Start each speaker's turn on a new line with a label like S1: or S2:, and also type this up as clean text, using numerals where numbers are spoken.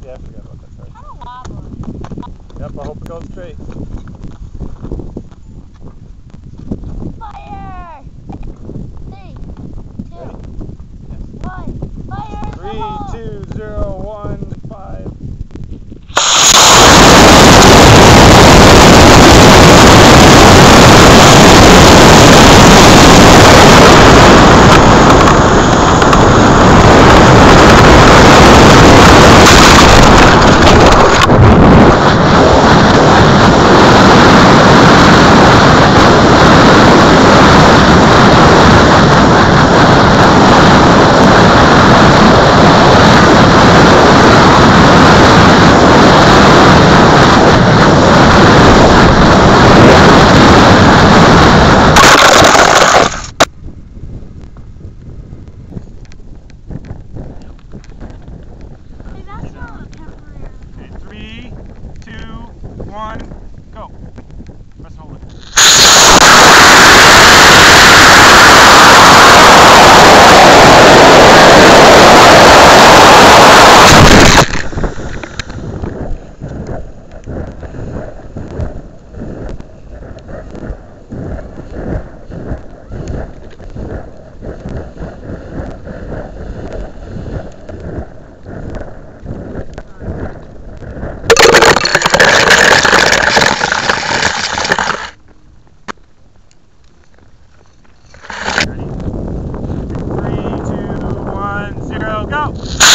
S1: Yeah, I forgot about that side.
S2: Kind of lava.
S1: Yep, I hope it goes straight.
S2: Fire! 3, 2,
S1: Ready?
S2: 1. Fire!
S1: 3, 2, 0, 1, 5. Okay, 3, 2, 1, go. Press and hold it. Ready? 3, 2, 1, 0, go!